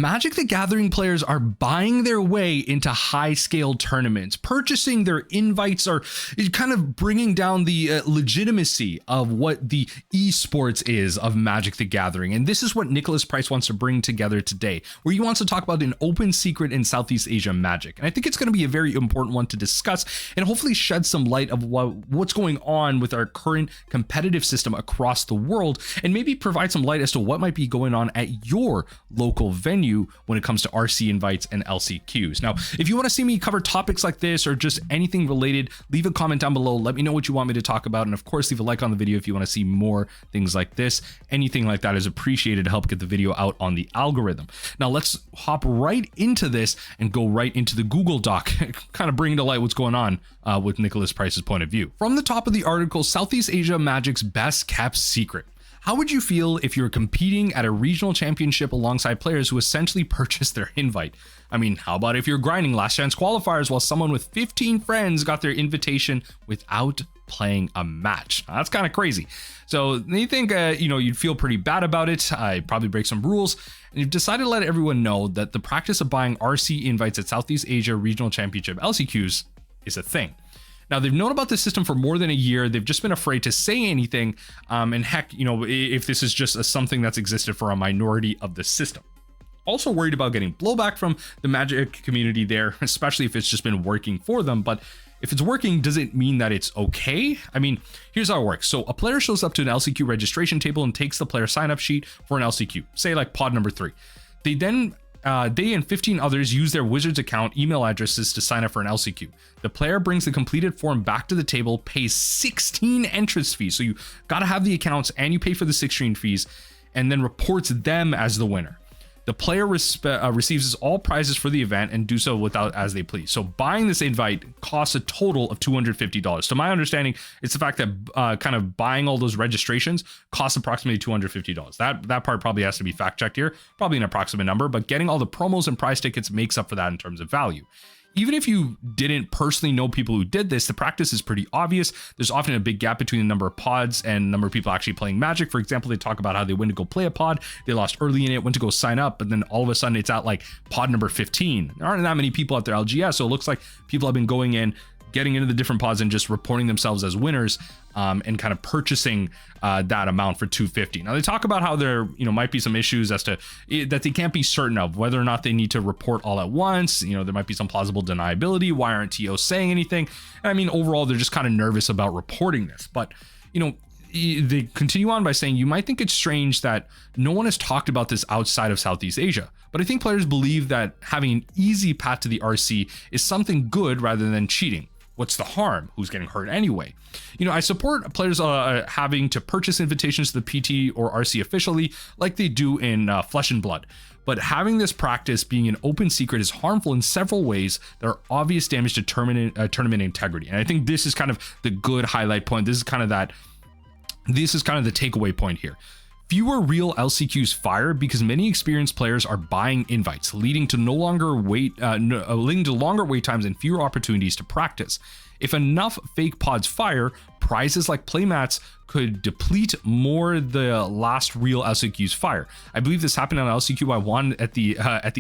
Magic the Gathering players are buying their way into high-scale tournaments. Purchasing their invites are kind of bringing down the legitimacy of what the esports is of Magic the Gathering. And this is what Nicholas Price wants to bring together today, where he wants to talk about an open secret in Southeast Asia Magic. And I think it's going to be a very important one to discuss and hopefully shed some light of what's going on with our current competitive system across the world, and maybe provide some light as to what might be going on at your local venue when it comes to RC invites and LCQs. Now, if you want to see me cover topics like this or just anything related, leave a comment down below. Let me know what you want me to talk about. And of course, leave a like on the video if you want to see more things like this. Anything like that is appreciated to help get the video out on the algorithm. Now, let's hop right into this and go right into the Google Doc, kind of bringing to light what's going on with Nicholas Price's point of view. From the top of the article, Southeast Asia Magic's best kept secret. How would you feel if you were competing at a regional championship alongside players who essentially purchased their invite? I mean, how about if you're grinding last chance qualifiers while someone with 15 friends got their invitation without playing a match? Now, that's kind of crazy. So you think, you'd feel pretty bad about it. I'd probably break some rules. And you've decided to let everyone know that the practice of buying RC invites at Southeast Asia Regional Championship LCQs is a thing. Now, they've known about this system for more than a year. They've just been afraid to say anything. And heck, if this is just something that's existed for a minority of the system. Also worried about getting blowback from the Magic community there, especially if it's just been working for them. But if it's working, does it mean that it's okay? I mean, here's how it works. So a player shows up to an LCQ registration table and takes the player sign-up sheet for an LCQ, say like pod number 3. They and 15 others use their Wizards account email addresses to sign up for an LCQ. The player brings the completed form back to the table, pays 16 entrance fees. So you got to have the accounts and you pay for the 16 fees, and then reports them as the winner. The player receives all prizes for the event and do so without as they please. So buying this invite costs a total of $250. To my understanding, it's the fact that kind of buying all those registrations costs approximately $250. That part probably has to be fact checked here, probably an approximate number, but getting all the promos and prize tickets makes up for that in terms of value. Even if you didn't personally know people who did this, the practice is pretty obvious. There's often a big gap between the number of pods and the number of people actually playing Magic. For example, they talk about how they went to go play a pod, they lost early in it, went to go sign up, but then all of a sudden it's at like pod number 15. There aren't that many people at their LGS, so it looks like people have been going in, getting into the different pods and just reporting themselves as winners, and kind of purchasing that amount for $250. Now they talk about how there might be some issues as to that they can't be certain of whether or not they need to report all at once. There might be some plausible deniability. Why aren't TOs saying anything? And I mean, overall, they're just kind of nervous about reporting this. But they continue on by saying, you might think it's strange that no one has talked about this outside of Southeast Asia, but I think players believe that having an easy path to the RC is something good rather than cheating. What's the harm? Who's getting hurt anyway? I support players having to purchase invitations to the PT or RC officially, like they do in Flesh and Blood. But having this practice being an open secret is harmful in several ways that are obvious damage to tournament integrity. And I think this is kind of the good highlight point. This is kind of the takeaway point here. Fewer real LCQs fire because many experienced players are buying invites, leading to longer wait times and fewer opportunities to practice. If enough fake pods fire, prizes like playmats could deplete more the last real LCQs fire. I believe this happened on LCQ I won at the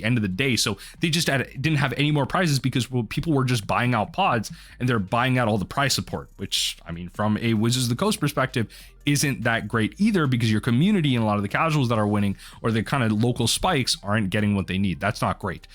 end of the day. So they just didn't have any more prizes because people were just buying out pods and they're buying out all the prize support, which, I mean, from a Wizards of the Coast perspective, isn't that great either, because your community and a lot of the casuals that are winning or the kind of local spikes aren't getting what they need. That's not great.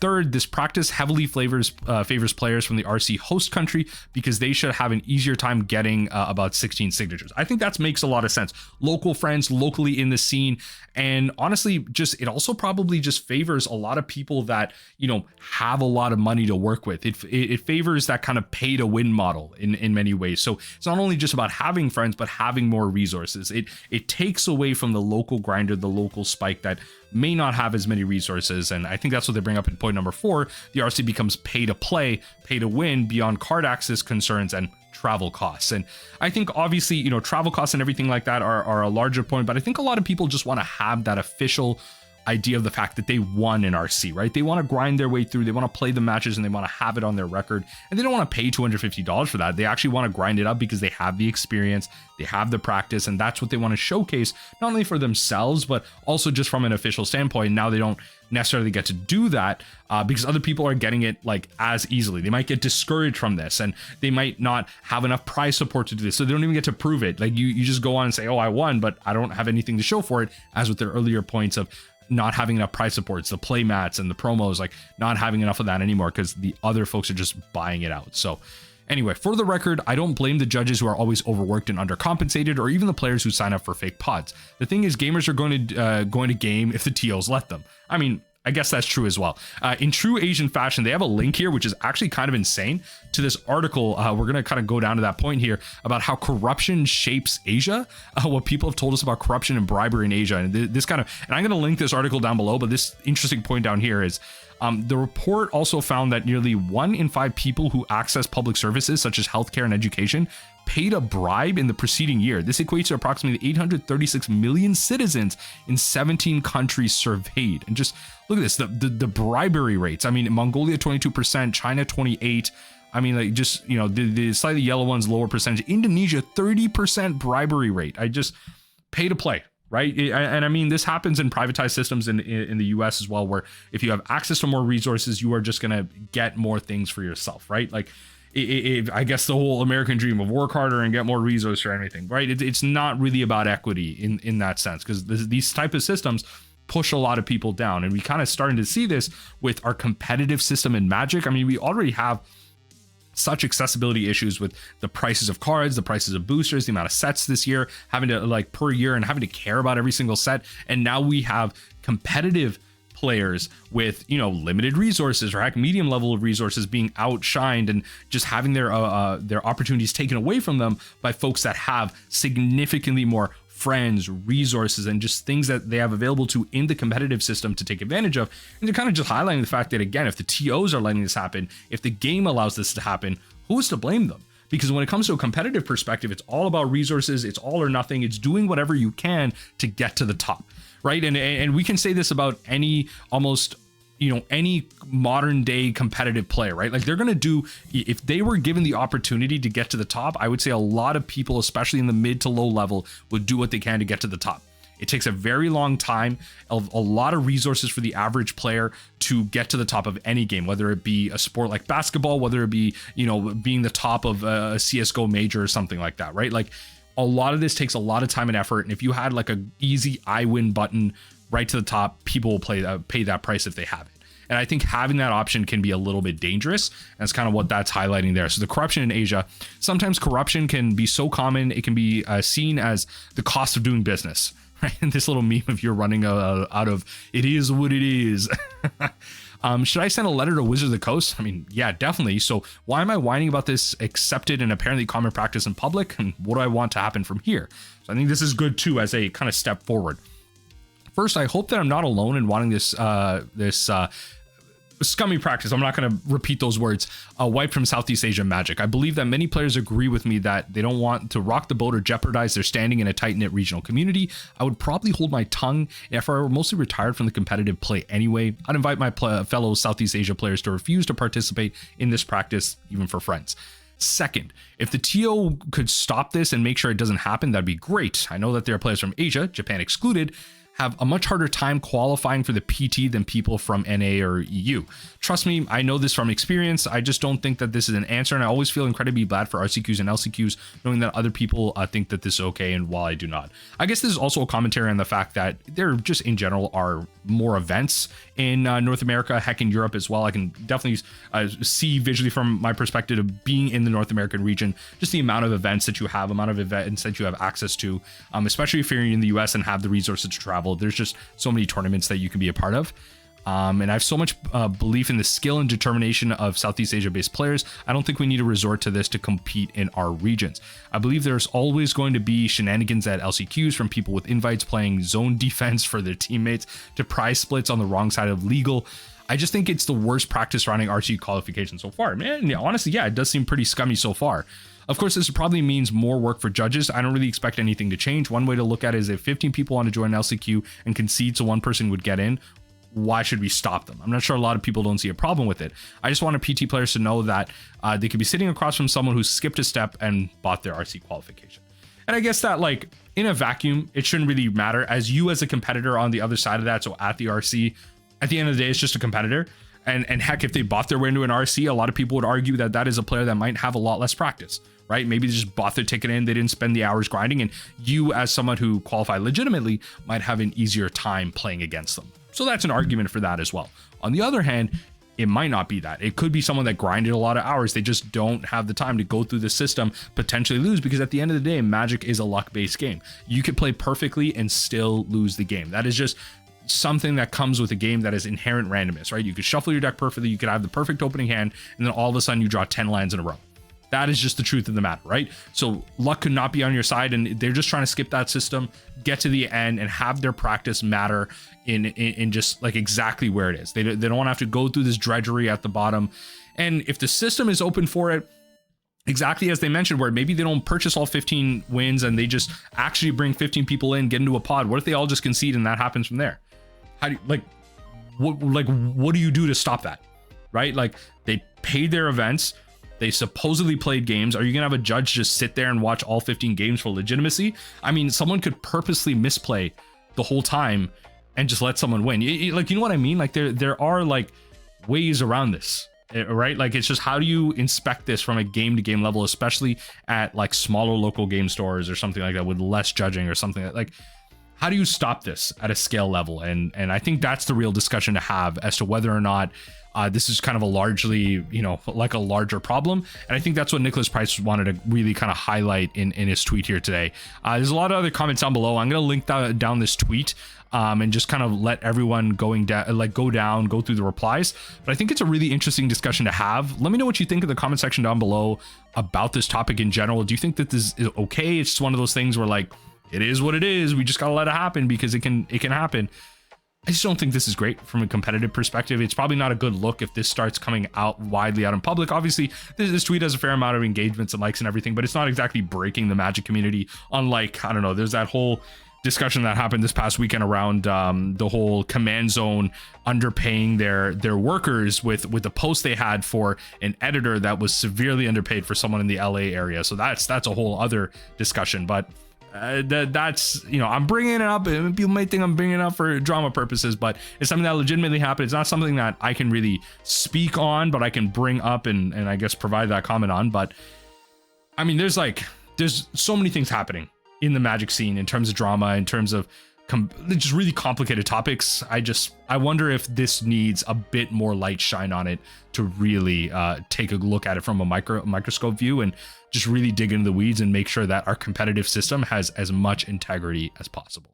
Third, this practice heavily favors players from the RC host country because they should have an easier time getting about 16 signatures. I think that makes a lot of sense. Local friends, locally in the scene, and honestly, it also probably just favors a lot of people that have a lot of money to work with. It favors that kind of pay to win model in many ways. So it's not only just about having friends, but having more resources. It takes away from the local grinder, the local spike that may not have as many resources. And I think that's what they bring up in point number 4. The RC becomes pay to play, pay to win beyond card access concerns and travel costs. And I think obviously, travel costs and everything like that are a larger point, but I think a lot of people just want to have that official idea of the fact that they won in RC, right? They want to grind their way through, they want to play the matches, and they want to have it on their record, and they don't want to pay $250 for that. They actually want to grind it up because they have the experience, they have the practice, and that's what they want to showcase, not only for themselves, but also just from an official standpoint. Now they don't necessarily get to do that because other people are getting it like as easily. They might get discouraged from this, and they might not have enough prize support to do this, so they don't even get to prove it. Like you just go on and say, oh, I won, but I don't have anything to show for it, as with their earlier points of not having enough price supports, the play mats and the promos, like not having enough of that anymore because the other folks are just buying it out. So anyway, for the record, I don't blame the judges who are always overworked and undercompensated, or even the players who sign up for fake pods. The thing is, gamers are going to game if the TOs let them. I mean, I guess that's true as well. In true Asian fashion, they have a link here, which is actually kind of insane, to this article. We're going to kind of go down to that point here about how corruption shapes Asia, what people have told us about corruption and bribery in Asia. And this kind of, and I'm going to link this article down below, but this interesting point down here is the report also found that nearly 1 in 5 people who access public services such as healthcare and education paid a bribe in the preceding year. This equates to approximately 836 million citizens in 17 countries surveyed. And just look at this, the bribery rates. I mean, Mongolia 22%, China 28%. I mean, like, just, you know, the slightly yellow ones, lower percentage. Indonesia 30% bribery rate. I just pay to play. Right. And I mean, this happens in privatized systems in the US as well, where if you have access to more resources, you are just going to get more things for yourself. Right. Like, I guess the whole American dream of work harder and get more resources or anything. Right. It's not really about equity in that sense, because these type of systems push a lot of people down. And we kind of starting to see this with our competitive system in Magic. I mean, we already have such accessibility issues with the prices of cards, the prices of boosters, the amount of sets this year, having to like per year and having to care about every single set. And now we have competitive players with, you know, limited resources or heck medium level of resources being outshined and just having their opportunities taken away from them by folks that have significantly more friends, resources, and just things that they have available to in the competitive system to take advantage of. And they're kind of just highlighting the fact that, again, if the TOs are letting this happen, if the game allows this to happen, who's to blame them? Because when it comes to a competitive perspective, it's all about resources, it's all or nothing, it's doing whatever you can to get to the top, right? And we can say this about any almost, you know, any modern day competitive player, right? Like, they're going to do, if they were given the opportunity to get to the top, I would say a lot of people, especially in the mid to low level, would do what they can to get to the top. It takes a very long time, a lot of resources for the average player to get to the top of any game, whether it be a sport like basketball, whether it be, you know, being the top of a CSGO major or something like that, right? Like, a lot of this takes a lot of time and effort. And if you had like a easy I win button right to the top, people will pay that price if they have it. And I think having that option can be a little bit dangerous. That's kind of what that's highlighting there. So the corruption in Asia, sometimes corruption can be so common, it can be seen as the cost of doing business, right? And this little meme of you're running out of, it is what it is. Should I send a letter to Wizard of the Coast? I mean, yeah, definitely. So why am I whining about this accepted and apparently common practice in public? And what do I want to happen from here? So I think this is good too, as a kind of step forward. First, I hope that I'm not alone in wanting this scummy practice. I'm not going to repeat those words. Wiped from Southeast Asia Magic. I believe that many players agree with me that they don't want to rock the boat or jeopardize their standing in a tight-knit regional community. I would probably hold my tongue if I were mostly retired from the competitive play anyway. I'd invite my fellow Southeast Asia players to refuse to participate in this practice, even for friends. Second, if the TO could stop this and make sure it doesn't happen, that'd be great. I know that there are players from Asia, Japan excluded, have a much harder time qualifying for the PT than people from NA or EU. Trust me, I know this from experience. I just don't think that this is an answer, and I always feel incredibly bad for RCQs and LCQs, knowing that other people think that this is okay, and while I do not. I guess this is also a commentary on the fact that there just in general are more events in North America, heck in Europe as well. I can definitely see visually from my perspective of being in the North American region, just the amount of events that you have, access to, especially if you're in the US and have the resources to travel. There's just so many tournaments that you can be a part of. And I have so much belief in the skill and determination of Southeast Asia based players. I don't think we need to resort to this to compete in our regions. I believe there's always going to be shenanigans at LCQs, from people with invites playing zone defense for their teammates to prize splits on the wrong side of legal. I just think it's the worst practice running RC qualification so far. Man, yeah, honestly, yeah, it does seem pretty scummy so far. Of course, this probably means more work for judges. I don't really expect anything to change. One way to look at it is if 15 people want to join LCQ and concede so one person would get in, why should we stop them? I'm not sure a lot of people don't see a problem with it. I just want PT players to know that they could be sitting across from someone who skipped a step and bought their RC qualification. And I guess that, like, in a vacuum, it shouldn't really matter, as you as a competitor on the other side of that. So at the RC, at the end of the day, it's just a competitor. And heck, if they bought their way into an RC, a lot of people would argue that that is a player that might have a lot less practice, right? Maybe they just bought their ticket in, they didn't spend the hours grinding, and you as someone who qualified legitimately might have an easier time playing against them. So that's an argument for that as well. On the other hand, it might not be that. It could be someone that grinded a lot of hours. They just don't have the time to go through the system, potentially lose, because at the end of the day, Magic is a luck-based game. You could play perfectly and still lose the game. That is just something that comes with a game that is inherent randomness, right? You could shuffle your deck perfectly, you could have the perfect opening hand, and then all of a sudden you draw 10 lands in a row. That is just the truth of the matter, right? So luck could not be on your side, and they're just trying to skip that system, get to the end, and have their practice matter in just like exactly where it is. They don't want to have to go through this drudgery at the bottom. And if the system is open for it, exactly as they mentioned, where maybe they don't purchase all 15 wins and they just actually bring 15 people in, get into a pod. What if they all just concede and that happens from there? How do you, what do you do to stop that, right? Like, they paid their events, they supposedly played games. Are you gonna have a judge just sit there and watch all 15 games for legitimacy? I mean, someone could purposely misplay the whole time and just let someone win. Like, you know what I mean? Like, there are like ways around this, right? Like, it's just, how do you inspect this from a game to game level, especially at like smaller local game stores or something like that with less judging or something like how do you stop this at a scale level? And I think that's the real discussion to have as to whether or not this is kind of a largely, like a larger problem. And I think that's what Nicholas Price wanted to really kind of highlight in his tweet here today. There's a lot of other comments down below. I'm going to link down this tweet and just kind of let everyone go through the replies. But I think it's a really interesting discussion to have. Let me know what you think in the comment section down below about this topic in general. Do you think that this is okay? It's just one of those things where, like, it is what it is. We just got to let it happen because it can happen. I just don't think this is great from a competitive perspective. It's probably not a good look if this starts coming out widely out in public. Obviously, this tweet has a fair amount of engagements and likes and everything, but it's not exactly breaking the Magic community. Unlike, I don't know, there's that whole discussion that happened this past weekend around the whole command zone underpaying their workers with the post they had for an editor that was severely underpaid for someone in the LA area. So that's a whole other discussion. But that's, I'm bringing it up, and people may think I'm bringing it up for drama purposes, but it's something that legitimately happened. It's not something that I can really speak on, but I can bring up and I guess provide that comment on. But I mean, there's so many things happening in the Magic scene in terms of drama, in terms of just really complicated topics. I wonder if this needs a bit more light shine on it to really take a look at it from a microscope view and just really dig into the weeds and make sure that our competitive system has as much integrity as possible.